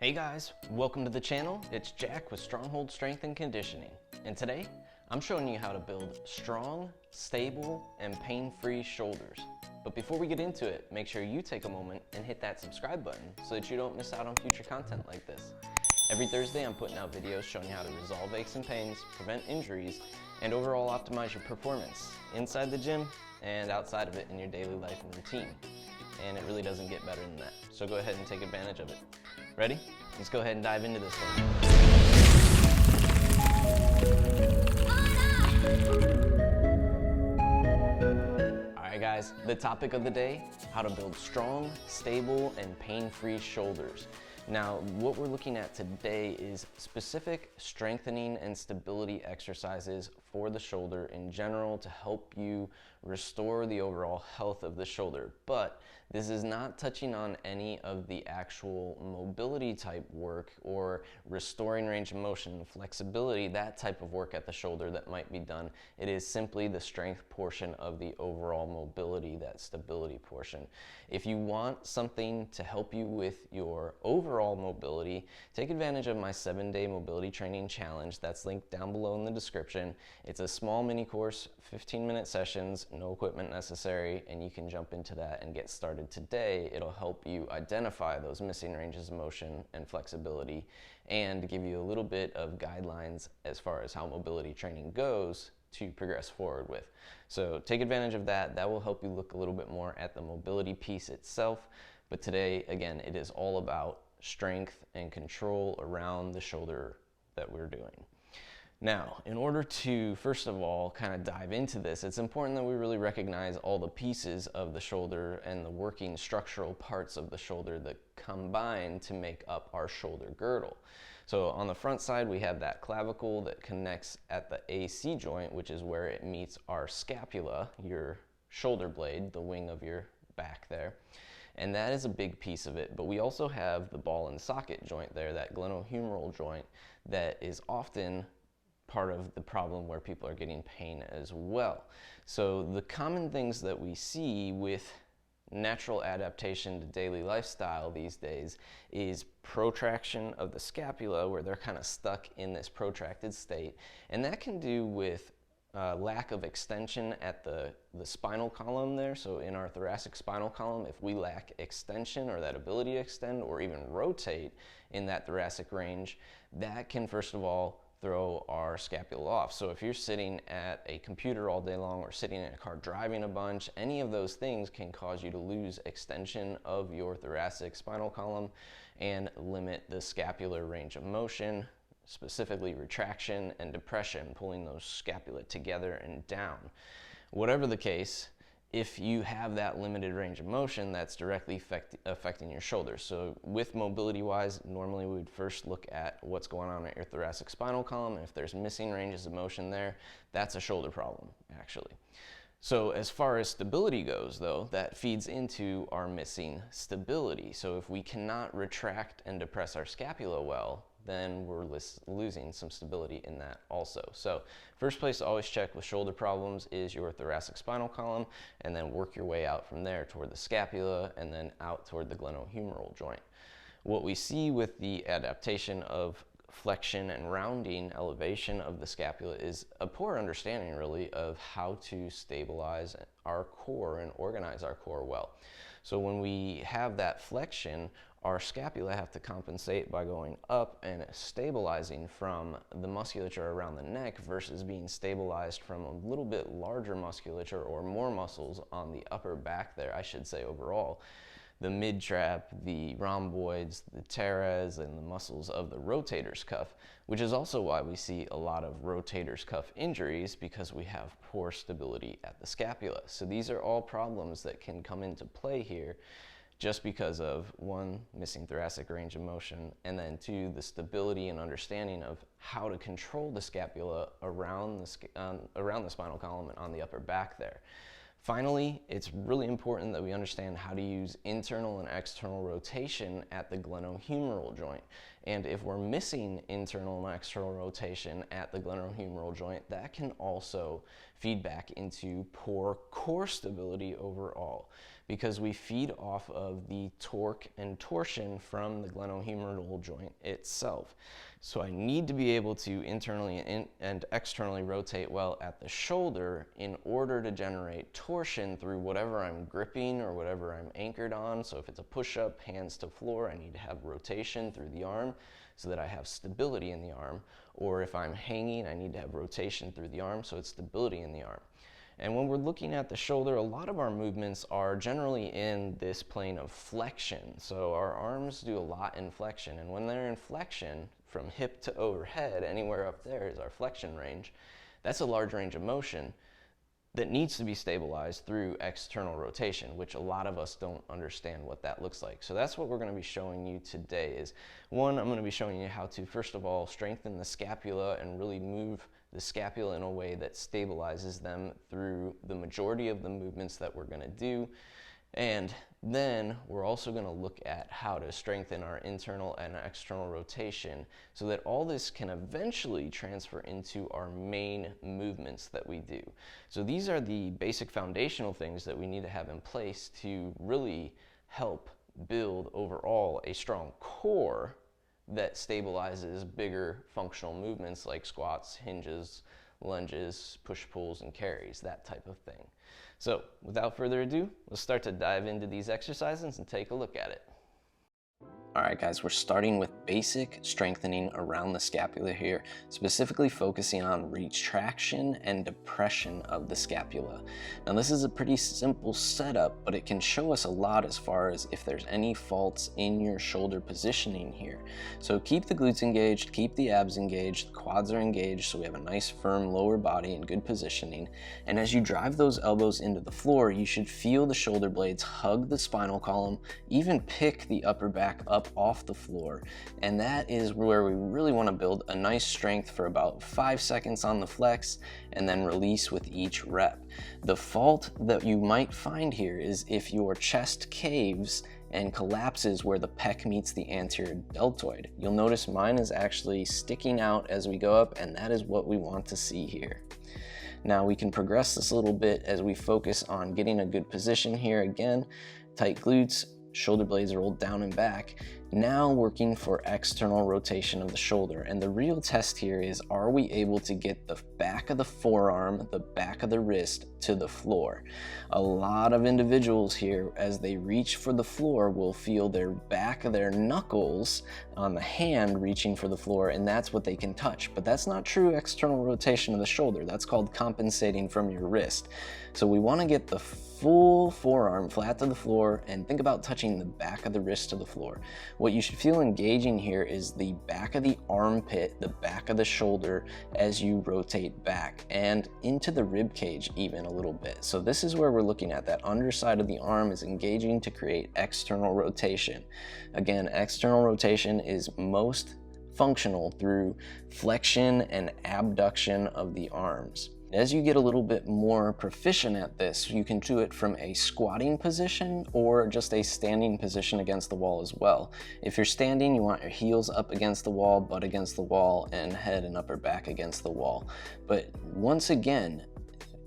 Hey guys, welcome to the channel. It's Jack with Stronghold Strength and Conditioning. And today, I'm showing you how to build strong, stable, and pain-free shoulders. But before we get into it, make sure you take a moment and hit that subscribe button so that you don't miss out on future content like this. Every Thursday, I'm putting out videos showing you how to resolve aches and pains, prevent injuries, and overall optimize your performance inside the gym and outside of it in your daily life and routine. And it really doesn't get better than that. So go ahead and take advantage of it. Ready? Let's go ahead and dive into this one. Alright guys, the topic of the day, how to build strong, stable, and pain-free shoulders. Now, what we're looking at today is specific strengthening and stability exercises for the shoulder in general to help you restore the overall health of the shoulder. But this is not touching on any of the actual mobility type work or restoring range of motion and flexibility, that type of work at the shoulder that might be done. It is simply the strength portion of the overall mobility, that stability portion. If you want something to help you with your overall mobility, take advantage of my 7-day mobility training challenge. That's linked down below in the description. It's a small mini course, 15-minute sessions, no equipment necessary, and you can jump into that and get started today. It'll help you identify those missing ranges of motion and flexibility and give you a little bit of guidelines as far as how mobility training goes to progress forward with. So take advantage of that. That will help you look a little bit more at the mobility piece itself. But today, again, it is all about strength and control around the shoulder that we're doing. Now, in order to, first of all, kind of dive into this, it's important that we really recognize all the pieces of the shoulder and the working structural parts of the shoulder that combine to make up our shoulder girdle. So on the front side, we have that clavicle that connects at the AC joint, which is where it meets our scapula, your shoulder blade, the wing of your back there. And that is a big piece of it. But we also have the ball and socket joint there, that glenohumeral joint that is often part of the problem where people are getting pain as well. So the common things that we see with natural adaptation to daily lifestyle these days is protraction of the scapula, where they're kind of stuck in this protracted state. And that can do with lack of extension at the spinal column there. So in our thoracic spinal column, if we lack extension or that ability to extend or even rotate in that thoracic range, that can first of all throw our scapula off. So if you're sitting at a computer all day long or sitting in a car driving a bunch, any of those things can cause you to lose extension of your thoracic spinal column and limit the scapular range of motion, specifically retraction and depression, pulling those scapula together and down. Whatever the case, if you have that limited range of motion, that's directly affecting your shoulders. So with mobility wise, normally we would first look at what's going on at your thoracic spinal column. And if there's missing ranges of motion there, that's a shoulder problem actually. So as far as stability goes though, that feeds into our missing stability. So if we cannot retract and depress our scapula well, then we're losing some stability in that also. So first place to always check with shoulder problems is your thoracic spinal column, and then work your way out from there toward the scapula and then out toward the glenohumeral joint. What we see with the adaptation of flexion and rounding elevation of the scapula is a poor understanding really of how to stabilize our core and organize our core well. So when we have that flexion, our scapula have to compensate by going up and stabilizing from the musculature around the neck versus being stabilized from a little bit larger musculature or more muscles on the upper back there, I should say overall. The mid-trap, the rhomboids, the teres, and the muscles of the rotator's cuff, which is also why we see a lot of rotator's cuff injuries, because we have poor stability at the scapula. So these are all problems that can come into play here just because of, one, missing thoracic range of motion, and then two, the stability and understanding of how to control the scapula around the spinal column and on the upper back there. Finally, it's really important that we understand how to use internal and external rotation at the glenohumeral joint. And if we're missing internal and external rotation at the glenohumeral joint, that can also feed back into poor core stability overall. because we feed off of the torque and torsion from the glenohumeral joint itself. So I need to be able to internally and externally rotate well at the shoulder in order to generate torsion through whatever I'm gripping or whatever I'm anchored on. So if it's a push-up, hands to floor, I need to have rotation through the arm so that I have stability in the arm. Or if I'm hanging, I need to have rotation through the arm so it's stability in the arm. And when we're looking at the shoulder, a lot of our movements are generally in this plane of flexion. So our arms do a lot in flexion, and when they're in flexion, from hip to overhead, anywhere up there is our flexion range. That's a large range of motion that needs to be stabilized through external rotation, which a lot of us don't understand what that looks like. So that's what we're going to be showing you today is, one, I'm going to be showing you how to, first of all, strengthen the scapula and really move the scapula in a way that stabilizes them through the majority of the movements that we're going to do. And then we're also going to look at how to strengthen our internal and external rotation so that all this can eventually transfer into our main movements that we do. So these are the basic foundational things that we need to have in place to really help build overall a strong core that stabilizes bigger functional movements like squats, hinges, lunges, push-pulls, and carries, that type of thing. So without further ado, let's start to dive into these exercises and take a look at it. All right, guys, we're starting with basic strengthening around the scapula here, specifically focusing on retraction and depression of the scapula. Now, this is a pretty simple setup, but it can show us a lot as far as if there's any faults in your shoulder positioning here. So keep the glutes engaged, keep the abs engaged, the quads are engaged, so we have a nice firm lower body and good positioning. And as you drive those elbows into the floor, you should feel the shoulder blades hug the spinal column, even pick the upper back up off the floor, and that is where we really want to build a nice strength for about 5 seconds on the flex and then release with each rep. The fault that you might find here is if your chest caves and collapses where the pec meets the anterior deltoid. You'll notice mine is actually sticking out as we go up, and that is what we want to see here. Now we can progress this a little bit as we focus on getting a good position here. Again, tight glutes, shoulder blades rolled down and back. Now working for external rotation of the shoulder. And the real test here is, are we able to get the back of the forearm, the back of the wrist to the floor? A lot of individuals here, as they reach for the floor, will feel their back of their knuckles on the hand reaching for the floor, and that's what they can touch. But that's not true external rotation of the shoulder. That's called compensating from your wrist. So we want to get the full forearm flat to the floor and think about touching the back of the wrist to the floor. What you should feel engaging here is the back of the armpit, the back of the shoulder as you rotate back and into the rib cage even a little bit. So this is where we're looking at that underside of the arm is engaging to create external rotation. Again, external rotation is most functional through flexion and abduction of the arms. As you get a little bit more proficient at this, you can do it from a squatting position or just a standing position against the wall as well. If you're standing, you want your heels up against the wall, butt against the wall, and head and upper back against the wall. But once again,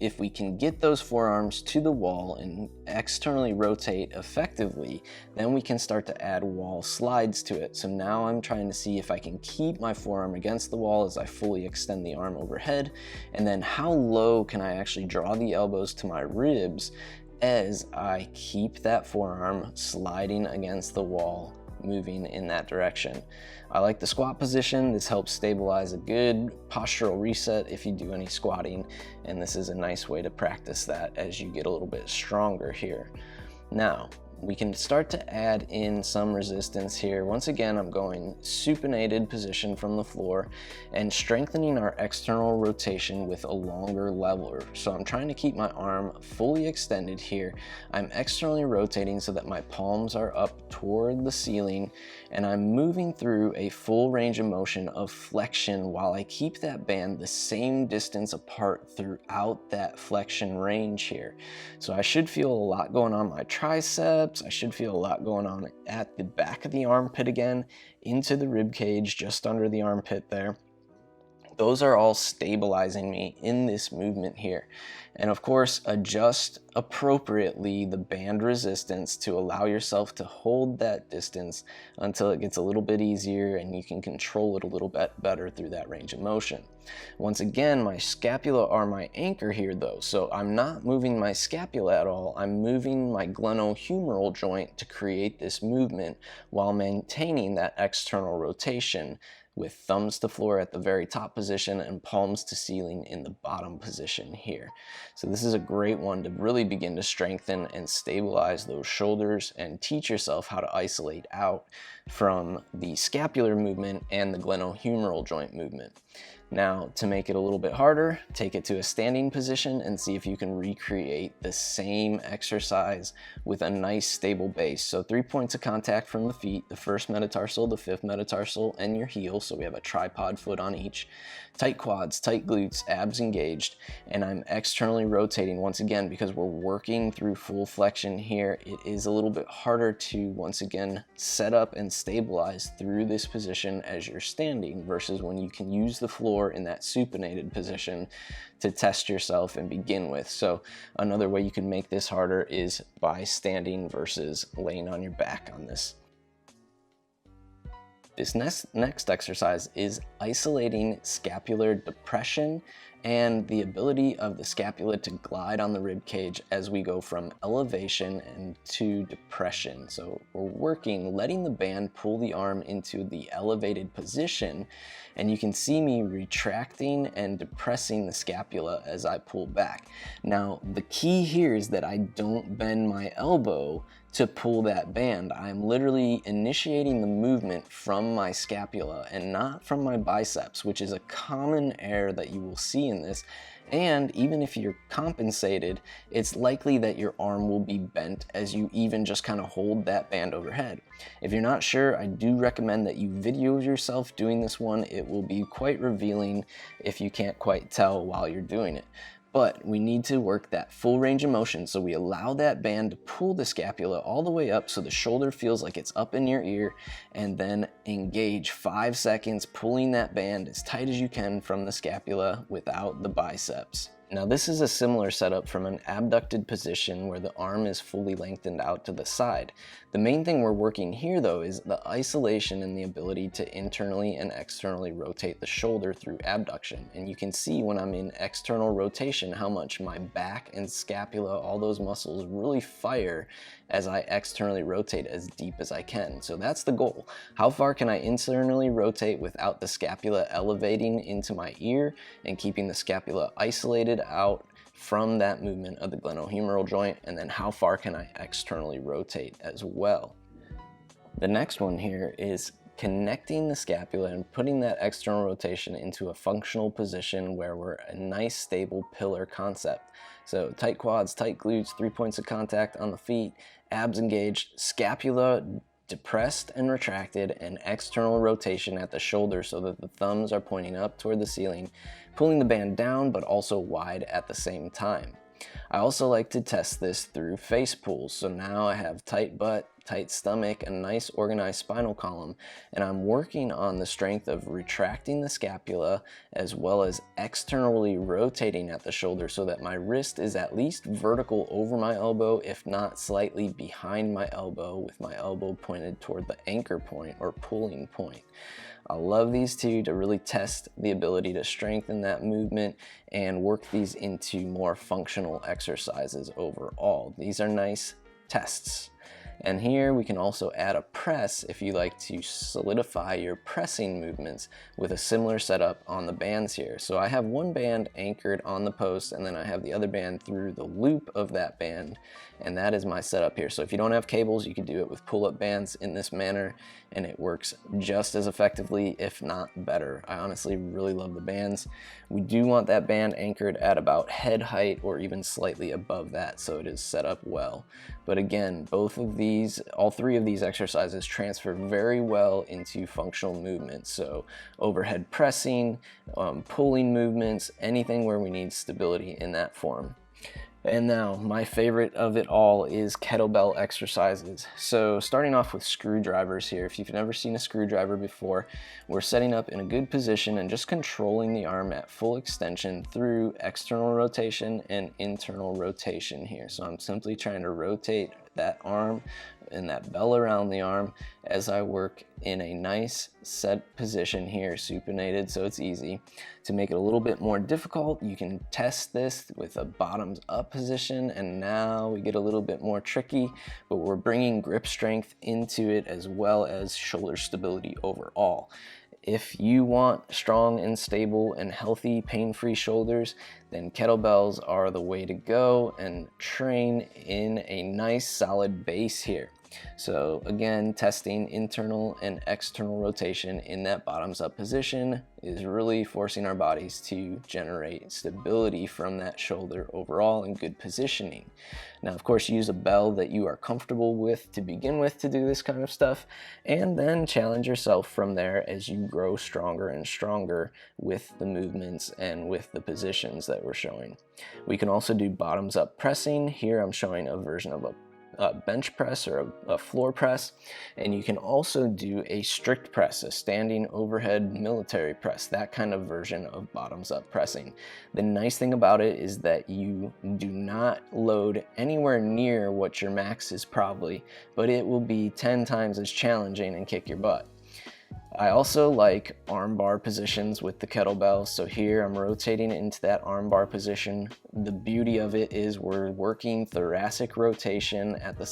if we can get those forearms to the wall and externally rotate effectively, then we can start to add wall slides to it. So now I'm trying to see if I can keep my forearm against the wall as I fully extend the arm overhead, and then how low can I actually draw the elbows to my ribs as I keep that forearm sliding against the wall, moving in that direction. I like the squat position. This helps stabilize a good postural reset if you do any squatting, and this is a nice way to practice that as you get a little bit stronger here. Now, we can start to add in some resistance here. Once again, I'm going supinated position from the floor and strengthening our external rotation with a longer leveler. So I'm trying to keep my arm fully extended here. I'm externally rotating so that my palms are up toward the ceiling, and I'm moving through a full range of motion of flexion while I keep that band the same distance apart throughout that flexion range here. So I should feel a lot going on my triceps. I should feel a lot going on at the back of the armpit again, into the rib cage, just under the armpit there. those are all stabilizing me in this movement here. And of course, adjust appropriately the band resistance to allow yourself to hold that distance until it gets a little bit easier and you can control it a little bit better through that range of motion. Once again, my scapula are my anchor here though, so I'm not moving my scapula at all. I'm moving my glenohumeral joint to create this movement while maintaining that external rotation, with thumbs to floor at the very top position and palms to ceiling in the bottom position here. So this is a great one to really begin to strengthen and stabilize those shoulders and teach yourself how to isolate out from the scapular movement and the glenohumeral joint movement. Now, to make it a little bit harder, take it to a standing position and see if you can recreate the same exercise with a nice stable base. So 3 points of contact from the feet, the first metatarsal, the fifth metatarsal, and your heel. So we have a tripod foot on each. Tight quads, tight glutes, abs engaged, and I'm externally rotating once again because we're working through full flexion here. It is a little bit harder to once again set up and stabilize through this position as you're standing versus when you can use the floor in that supinated position to test yourself and begin with. So another way you can make this harder is by standing versus laying on your back on this. This next exercise is isolating scapular depression and the ability of the scapula to glide on the rib cage as we go from elevation and to depression. So we're working, letting the band pull the arm into the elevated position, and you can see me retracting and depressing the scapula as I pull back. Now, the key here is that I don't bend my elbow to pull that band. I'm literally initiating the movement from my scapula and not from my biceps, which is a common error that you will see in this. And even if you're compensated, it's likely that your arm will be bent as you even just kind of hold that band overhead. If you're not sure, I do recommend that you video yourself doing this one. It will be quite revealing if you can't quite tell while you're doing it. But we need to work that full range of motion, so we allow that band to pull the scapula all the way up so the shoulder feels like it's up in your ear, and then engage 5 seconds pulling that band as tight as you can from the scapula without the biceps. Now this is a similar setup from an abducted position where the arm is fully lengthened out to the side. The main thing we're working here though is the isolation and the ability to internally and externally rotate the shoulder through abduction. And you can see when I'm in external rotation how much my back and scapula, all those muscles really fire as I externally rotate as deep as I can. So that's the goal. How far can I internally rotate without the scapula elevating into my ear and keeping the scapula isolated out from that movement of the glenohumeral joint, and then how far can I externally rotate as well. The next one here is connecting the scapula and putting that external rotation into a functional position where we're a nice stable pillar concept. So tight quads, tight glutes, 3 points of contact on the feet, abs engaged, scapula depressed and retracted, and external rotation at the shoulder so that the thumbs are pointing up toward the ceiling, pulling the band down but also wide at the same time. I also like to test this through face pulls. So now I have tight butt, tight stomach, a nice organized spinal column, and I'm working on the strength of retracting the scapula as well as externally rotating at the shoulder so that my wrist is at least vertical over my elbow, if not slightly behind my elbow, with my elbow pointed toward the anchor point or pulling point. I love these two to really test the ability to strengthen that movement and work these into more functional exercises overall. These are nice tests. And here we can also add a press if you like to solidify your pressing movements with a similar setup on the bands here. So I have one band anchored on the post, and then I have the other band through the loop of that band, and that is my setup here. So if you don't have cables, you can do it with pull-up bands in this manner, and it works just as effectively, if not better. I honestly really love the bands. We do want that band anchored at about head height or even slightly above that, so it is set up well. But again, all three of these exercises transfer very well into functional movements. So overhead pressing, pulling movements, anything where we need stability in that form. And now, my favorite of it all is kettlebell exercises. So starting off with screwdrivers here. If you've never seen a screwdriver before, we're setting up in a good position and just controlling the arm at full extension through external rotation and internal rotation here. So I'm simply trying to rotate that arm and that bell around the arm as I work in a nice set position here, supinated, so it's easy. To make it a little bit more difficult, you can test this with a bottoms up position, and now we get a little bit more tricky, but we're bringing grip strength into it as well as shoulder stability overall. If you want strong and stable and healthy pain-free shoulders, then kettlebells are the way to go and train in a nice solid base here. So again, testing internal and external rotation in that bottoms up position is really forcing our bodies to generate stability from that shoulder overall and good positioning. Now, of course, use a bell that you are comfortable with to begin with to do this kind of stuff, and then challenge yourself from there as you grow stronger and stronger with the movements and with the positions that we're showing. We can also do bottoms up pressing. Here I'm showing a version of a bench press or a floor press, and you can also do a strict press, a standing overhead military press, that kind of version of bottoms up pressing. The nice thing about it is that you do not load anywhere near what your max is probably, but it will be 10 times as challenging and kick your butt. I also like arm bar positions with the kettlebell. So here I'm rotating into that arm bar position. The beauty of it is we're working thoracic rotation at the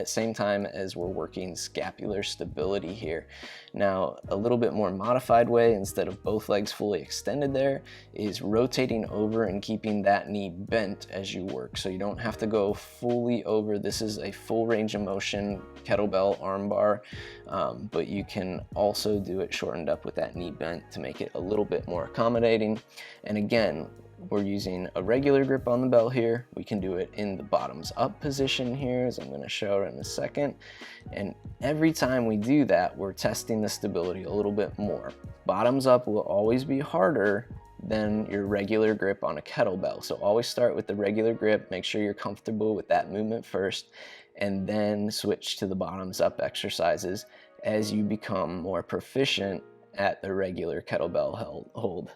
same time as we're working scapular stability here. Now, a little bit more modified way, instead of both legs fully extended there, is rotating over and keeping that knee bent as you work. So you don't have to go fully over. This is a full range of motion kettlebell arm bar, but you can also do it shortened up with that knee bent to make it a little bit more accommodating. And again, we're using a regular grip on the bell here. We can do it in the bottoms up position here, as I'm going to show in a second. And every time we do that, we're testing the stability a little bit more. Bottoms up will always be harder than your regular grip on a kettlebell. So always start with the regular grip, make sure you're comfortable with that movement first, and then switch to the bottoms up exercises as you become more proficient at the regular kettlebell hold.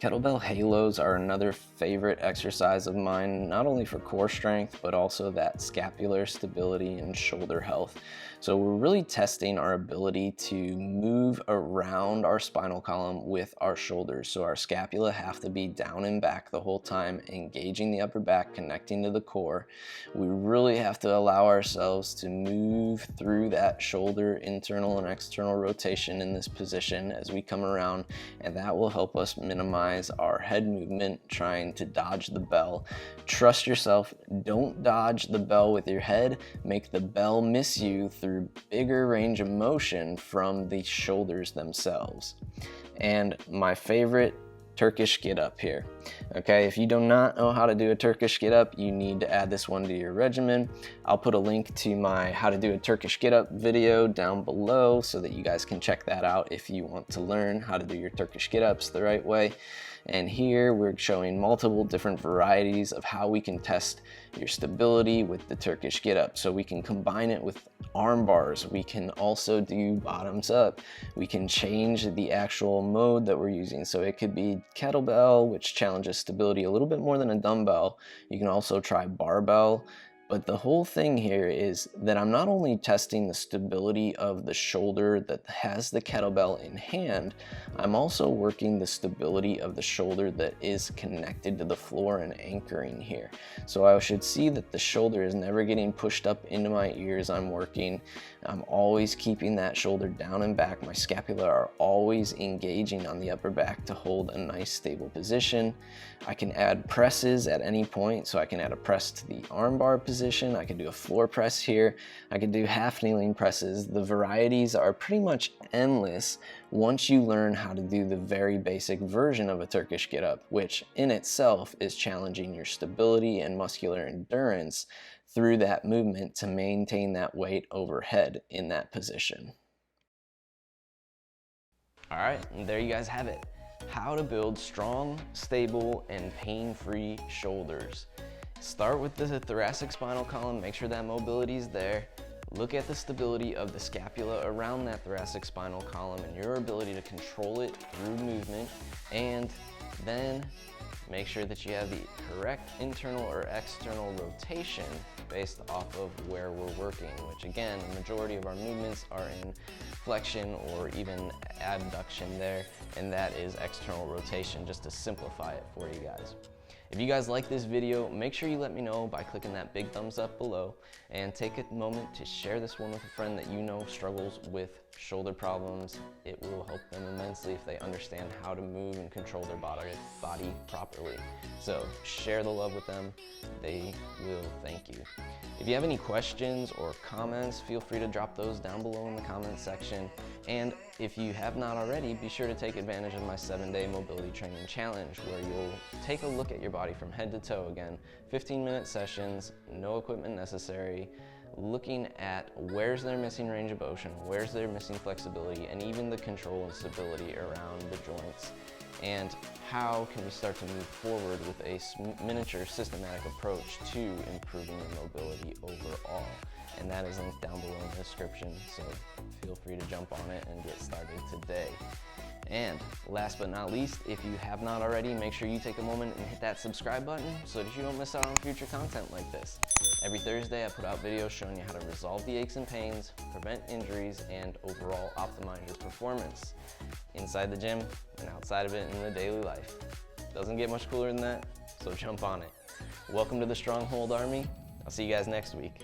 Kettlebell halos are another favorite exercise of mine, not only for core strength, but also that scapular stability and shoulder health. So we're really testing our ability to move around our spinal column with our shoulders. So our scapula have to be down and back the whole time, engaging the upper back, connecting to the core. We really have to allow ourselves to move through that shoulder internal and external rotation in this position as we come around, and that will help us minimize our head movement trying to dodge the bell. Trust yourself, don't dodge the bell with your head, make the bell miss you through bigger range of motion from the shoulders themselves. And my favorite, Turkish Get-Up here. Okay, if you do not know how to do a Turkish Get-Up, you need to add this one to your regimen. I'll put a link to my how to do a Turkish Get-Up video down below so that you guys can check that out if you want to learn how to do your Turkish Get-Ups the right way. And here we're showing multiple different varieties of how we can test your stability with the Turkish Get-Up. So we can combine it with arm bars. We can also do bottoms up. We can change the actual mode that we're using. So it could be kettlebell, which challenges stability a little bit more than a dumbbell. You can also try barbell. But the whole thing here is that I'm not only testing the stability of the shoulder that has the kettlebell in hand, I'm also working the stability of the shoulder that is connected to the floor and anchoring here. So I should see that the shoulder is never getting pushed up into my ears. I'm working. I'm always keeping that shoulder down and back. My scapula are always engaging on the upper back to hold a nice stable position. I can add presses at any point, so I can add a press to the arm bar position. I can do a floor press here. I can do half kneeling presses. The varieties are pretty much endless once you learn how to do the very basic version of a Turkish Get-Up, which in itself is challenging your stability and muscular endurance through that movement to maintain that weight overhead in that position. All right, and there you guys have it. how to build strong, stable, and pain-free shoulders. Start with the thoracic spinal column, make sure that mobility is there. Look at the stability of the scapula around that thoracic spinal column and your ability to control it through movement, and then make sure that you have the correct internal or external rotation based off of where we're working, which again, the majority of our movements are in flexion or even abduction there, and that is external rotation, just to simplify it for you guys. If you guys like this video, make sure you let me know by clicking that big thumbs up below, and take a moment to share this one with a friend that you know struggles with shoulder problems. It will help them immensely if they understand how to move and control their body properly. So share the love with them. They will thank you. If you have any questions or comments, feel free to drop those down below in the comments section. And if you have not already, be sure to take advantage of my 7-day mobility training challenge, where you'll take a look at your body from head to toe again. 15-minute sessions, no equipment necessary, looking at where's their missing range of motion, where's their missing flexibility, and even the control and stability around the joints. And how can we start to move forward with a miniature systematic approach to improving your mobility overall. And that is linked down below in the description, so feel free to jump on it and get started today. And last but not least, if you have not already, make sure you take a moment and hit that subscribe button so that you don't miss out on future content like this. Every Thursday I put out videos showing you how to resolve the aches and pains, prevent injuries, and overall optimize your performance inside the gym and outside of it in the daily life. Doesn't get much cooler than that, so jump on it. Welcome to the Stronghold Army. I'll see you guys next week.